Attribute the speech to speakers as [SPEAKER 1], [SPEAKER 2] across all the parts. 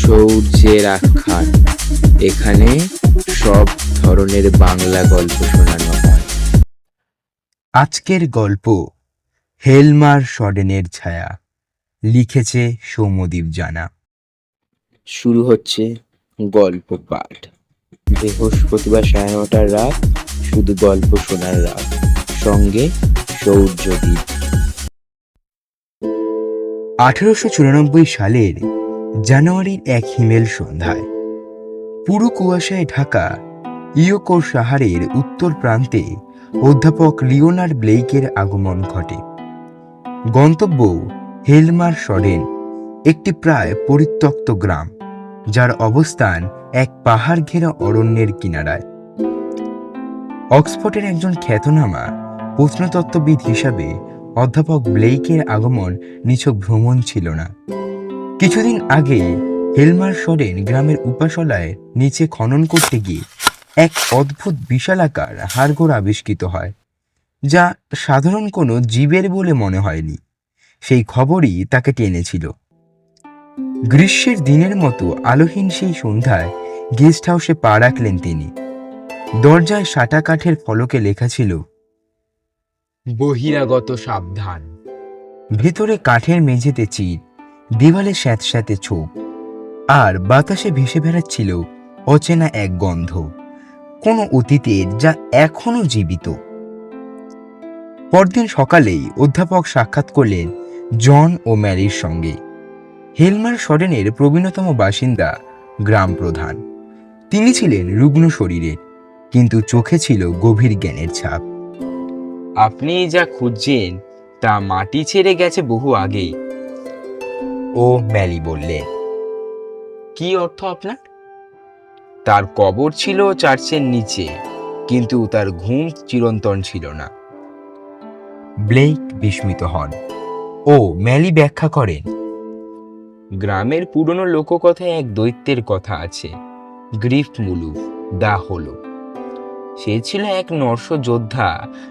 [SPEAKER 1] শৌর্যের আখ্যান। এখানে সব ধরনের বাংলা গল্প শোনানো হয়।
[SPEAKER 2] আজকের গল্প হেলমার শডেনের ছায়া, লিখেছে সৌম্যদীপ জানা।
[SPEAKER 1] শুরু হচ্ছে গল্প পাঠ। বৃহস্পতিবার 9:30 রাত, শুধু গল্প শোনার রাত, সঙ্গে সৌর্যদীপ।
[SPEAKER 2] 1894 সালের জানুয়ারির এক হিমেল সন্ধ্যায় পুরো কুয়াশায় ঢাকা ইয়োকোর সাহারের উত্তর প্রান্তে অধ্যাপক লিওনার্ড ব্লেকের আগমন ঘটে। গন্তব্য হেলমার শডেন, একটি প্রায় পরিত্যক্ত গ্রাম যার অবস্থান এক পাহাড় ঘেরা অরণ্যের কিনারায়। অক্সফোর্ডের একজন খ্যাতনামা প্রত্নতত্ত্ববিদ হিসাবে অধ্যাপক ব্লেকের আগমন নিছক ভ্রমণ ছিল না। কিছুদিন আগে হেলমার শডেন গ্রামের উপাসলায় নিচে খনন করতে গিয়ে এক অদ্ভুত বিশালাকার হাড়গোড় আবিষ্কৃত হয়, যা সাধারণ কোনো জীবের বলে মনে হয়নি। সেই খবরই তাকে টেনেছিল। গ্রীষ্মের দিনের মতো আলোহীন সেই সন্ধ্যায় গেস্ট হাউসে পা রাখলেন তিনি। দরজায় সাটা কাঠের ফলকে লেখা ছিল,
[SPEAKER 1] বহিরাগত সাবধান।
[SPEAKER 2] ভেতরে কাঠের মেঝেতে চির, দেওয়ালে স্যাঁতস্যাঁতে ছোপ, আর বাতাসে ভেসে বেড়াচ্ছিল অচেনা এক গন্ধ, কোনো অতীতের যা এখনো জীবিত। পরদিন সকালেই অধ্যাপক সাক্ষাৎ করলেন জন ও ম্যারির সঙ্গে। হেলমার শডেনের প্রবীণতম বাসিন্দা, গ্রাম প্রধান। তিনি ছিলেন রুগ্ন শরীরের, কিন্তু চোখে ছিল গভীর জ্ঞানের ছাপ।
[SPEAKER 1] আপনি যা খুঁজছেন তা মাটি ছেড়ে গেছে বহু আগেই।
[SPEAKER 2] ও ম্যালি বললেন।
[SPEAKER 1] কি অর্থ আপনার? তার কবর ছিল চার্চের নিচে, কিন্তু তার ঘুম চিরন্তন ছিল না।
[SPEAKER 2] ব্লেক বিস্মিত হন। ও ম্যালি ব্যাখ্যা করেন,
[SPEAKER 1] গ্রামের পুরনো লোককথায় এক দৈত্যের কথা আছে, গ্রিফ মুলুফ দা হলো। সে ছিল এক নরস যোদ্ধা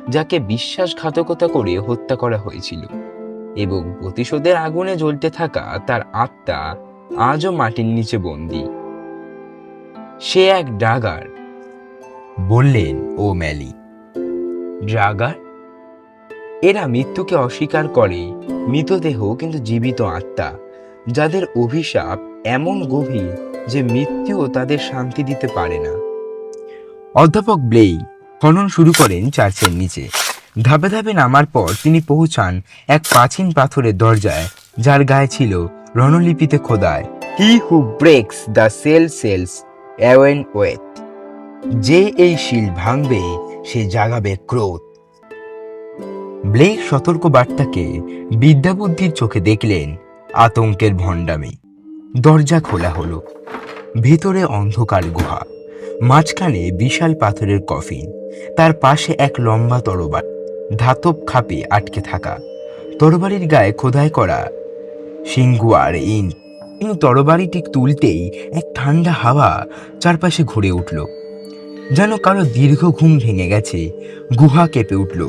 [SPEAKER 1] যাকে বিশ্বাসঘাতকতা করে হত্যা করা হয়েছিল, এবং প্রতিশোধের আগুনে জ্বলতে থাকা তার আত্মা আজও মাটির নিচে বন্দী। সে এক ড্রাগার।
[SPEAKER 2] বললেন ও ম্যালি।
[SPEAKER 1] ড্রাগার? এরা মৃত্যুকে অস্বীকার করে, মৃতদেহ কিন্তু জীবিত আত্মা, যাদের অভিশাপ এমন গভীর যে মৃত্যুও তাদের শান্তি দিতে পারে না।
[SPEAKER 2] অধ্যাপক ব্লেক খনন শুরু করেন চার্চের নিচে। ধাপে ধাপে নামার পর তিনি পৌঁছান এক প্রাচীন পাথরের দরজায়, যার গায়ে ছিল রণলিপিতে খোদায়,
[SPEAKER 1] হি হু ব্রেক্স দ্য সেলস অ্যাওয়েন ওয়েথ।
[SPEAKER 2] যে এই শিল ভাঙবে সে জাগাবে ক্রোধ। ব্লেক সতর্ক বার্তাকে বিদ্যাবুদ্ধির চোখে দেখলেন আতঙ্কের ভণ্ডামি। দরজা খোলা হলো। ভেতরে অন্ধকার গুহা, মাঝখানে বিশাল পাথরের কফিন, তার পাশে এক লম্বা তরবারি, ধাতব খাপে আটকে থাকা। তরবারির গায়ে খোদাই করা সিঙ্গুয়ার ইন। কিন্তু তরবারিটি তুলতেই এক ঠান্ডা হাওয়া চারপাশে ঘুরে উঠল, যেন কারো দীর্ঘ ঘুম ভেঙে গেছে। গুহা কেঁপে উঠল।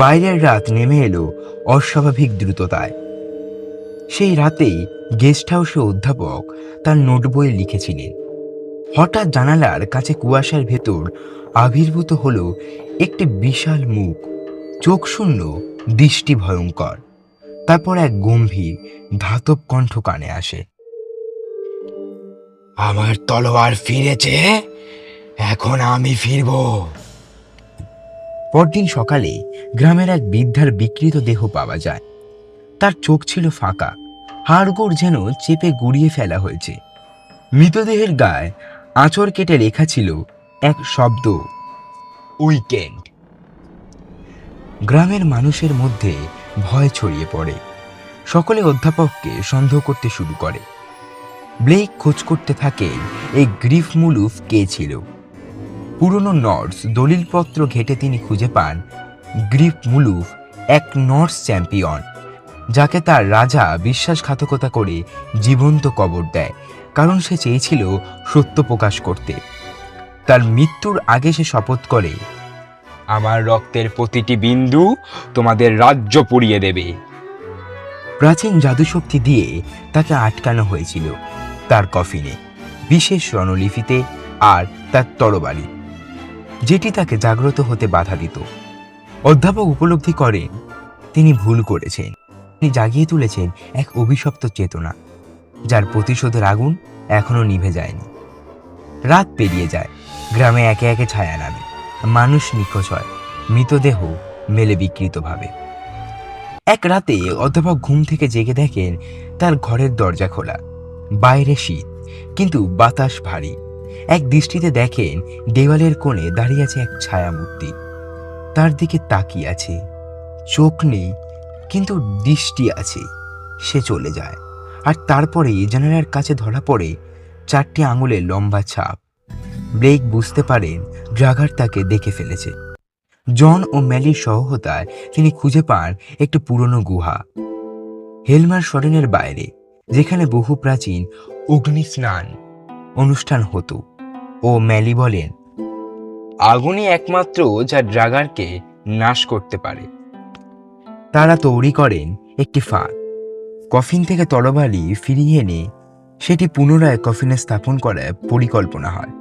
[SPEAKER 2] বাইরের রাত নেমে এলো অস্বাভাবিক দ্রুততায়। সেই রাতেই গেস্ট হাউসে অধ্যাপক তার নোটবইয়ে লিখেছিলেন, হঠাৎ জানালার কাছে কুয়াশার ভেতর আবির্ভূত হলো একটি বিশাল মুখ, চোখ শূন্য, দৃষ্টি ভয়ঙ্কর। তারপর এক গম্ভীর ধাতব কণ্ঠ কানে আসে, আমার তলোয়ার ফিরেছে, এখন আমি ফিরব। পরদিন সকালে গ্রামের এক বৃদ্ধার বিকৃত দেহ পাওয়া যায়। তার চোখ ছিল ফাঁকা, হাড়গোড় যেন চেপে গুড়িয়ে ফেলা হয়েছে। মৃতদেহের গায়ে আঁচড় কেটে লেখা ছিল এক শব্দ, উইকেন্ড। গ্রামের মানুষের মধ্যে ভয় ছড়িয়ে পড়ে। সকলে অধ্যাপককে সন্দেহ করতে শুরু করে। ব্লেক খোঁজ করতে থাকে এই গ্রিফ মুলুফ কে ছিল। পুরনো নর্স দলিলপত্র ঘেটে তিনি খুঁজে পান গ্রিফ মুলুফ এক নর্স চ্যাম্পিয়ন, যাকে তার রাজা বিশ্বাসঘাতকতা করে জীবন্ত কবর দেয়, কারণ সে চেয়েছিল সত্য প্রকাশ করতে। তার মৃত্যুর আগে সে শপথ করে,
[SPEAKER 1] আমার রক্তের প্রতিটি বিন্দু তোমাদের রাজ্য পুড়িয়ে দেবে।
[SPEAKER 2] প্রাচীন জাদুশক্তি দিয়ে তাকে আটকানো হয়েছিল, তার কফিনে, বিশেষ স্বর্ণলিপিতে আর তার তরবারি, যেটি তাকে জাগ্রত হতে বাধা দিত। অধ্যাপক উপলব্ধি করেন তিনি ভুল করেছেন। তিনি জাগিয়ে তুলেছেন এক অভিশপ্ত চেতনা, যার প্রতিশোধের আগুন এখনো নিভে যায়নি। রাত পেরিয়ে যায়, গ্রামে একে একে ছায়া নামে, মানুষ নিখোঁজ হয়, মৃতদেহ মেলে বিকৃতভাবে। এক রাতে অধ্যাপক ঘুম থেকে জেগে দেখেন তার ঘরের দরজা খোলা, বাইরে শীত, কিন্তু বাতাস ভারী। এক দৃষ্টিতে দেখেন দেওয়ালের কোণে দাঁড়িয়ে আছে এক ছায়ামূর্তি, তার দিকে তাকিয়ে আছে। চোখ নেই, কিন্তু দৃষ্টি আছে। সে চলে যায়, আর তারপরে জানালার কাছে ধরা পড়ে 4টি আঙুলের লম্বা ছাপ। ব্লেক বুঝতে পারেন ড্রাগার তাকে দেখে ফেলেছে। জন ও ম্যালির সহায়তায় তিনি খুঁজে পান একটি পুরনো গুহা হেলমার শরেনের বাইরে, যেখানে বহু প্রাচীন অগ্নি স্নান অনুষ্ঠান হতো। ও ম্যালি বলেন,
[SPEAKER 1] আগুনই একমাত্র যা ড্রাগারকে নাশ করতে পারে।
[SPEAKER 2] তারা তৈরি করেন একটি ফাঁদ, কফিন থেকে তরবারি ফিরিয়ে এনে সেটি পুনরায় কফিনে স্থাপন করার পরিকল্পনা হয়,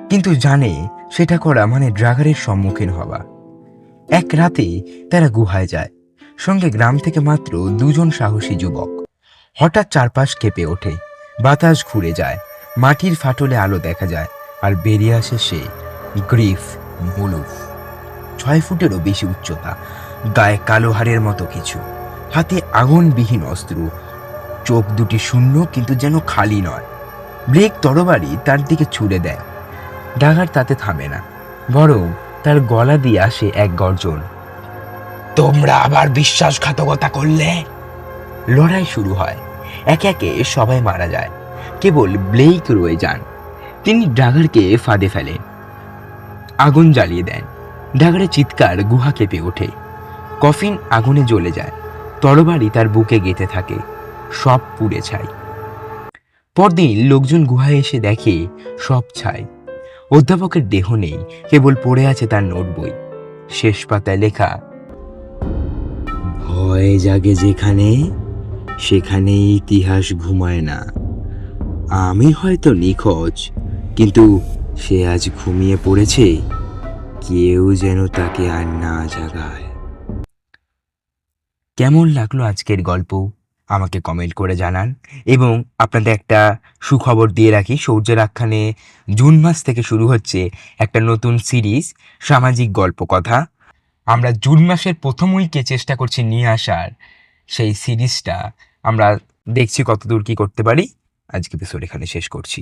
[SPEAKER 2] কিন্তু জানে সেটা করা মানে ড্রাগারের সম্মুখীন হওয়া। এক রাতে তারা গুহায় যায়, সঙ্গে গ্রাম থেকে মাত্র 2 জন সাহসী যুবক। হঠাৎ চারপাশ কেঁপে ওঠে, বাতাস ঘুরে যায়, মাটির ফাটলে আলো দেখা যায়, আর বেরিয়ে আসে সে, গ্রিফ মুলুফ। 6 ফুটেরও বেশি উচ্চতা, গায়ে কালো হাড়ের মতো কিছু, হাতে আগুনবিহীন অস্ত্র, চোখ দুটি শূন্য কিন্তু যেন খালি নয়। ব্লেক তরবারি তার দিকে ছুড়ে দেয়, ডাগার তাতে থামে না, বরং তার গলা দিয়ে আসে এক গর্জন, তোমরা আবার বিশ্বাসঘাতকতা করলে। লড়াই শুরু হয়, একে একে সবাই মারা যায়, কেবল ব্লেক রয়ে যান। তিনি ড্রাগারকে ফাঁদে ফেলেন, আগুন জ্বালিয়ে দেন। ড্রাগারের চিৎকার গুহা কেঁপে ওঠে, কফিন আগুনে জ্বলে যায়, তরবারি তার বুকে গেঁথে থাকে, সব পুড়ে ছাই। পরদিন লোকজন গুহায় এসে দেখে সব ছাই। অধ্যাপকের দেহ নেই, কেবল পড়ে আছে তার নোট বই। শেষ পাতায় লেখা, ভয় জাগে যেখানে, সেখানে ইতিহাস ঘুমায় না। আমি হয়তো নিখোঁজ, কিন্তু সে আজ ঘুমিয়ে পড়েছে, কেউ যেন তাকে আর না জাগায়। কেমন লাগলো আজকের গল্প আমাকে কমেন্ট করে জানান। এবং আপনাদের একটা সুখবর দিয়ে রাখি, সূর্যের আখ্যানে জুন মাস থেকে শুরু হচ্ছে একটা নতুন সিরিজ, সামাজিক গল্প কথা। আমরা জুন মাসের প্রথম উইকে চেষ্টা করছি নিয়ে আসার সেই সিরিজটা। আমরা দেখছি কতদূর কি করতে পারি। আজকে এপিসোড এখানে শেষ করছি।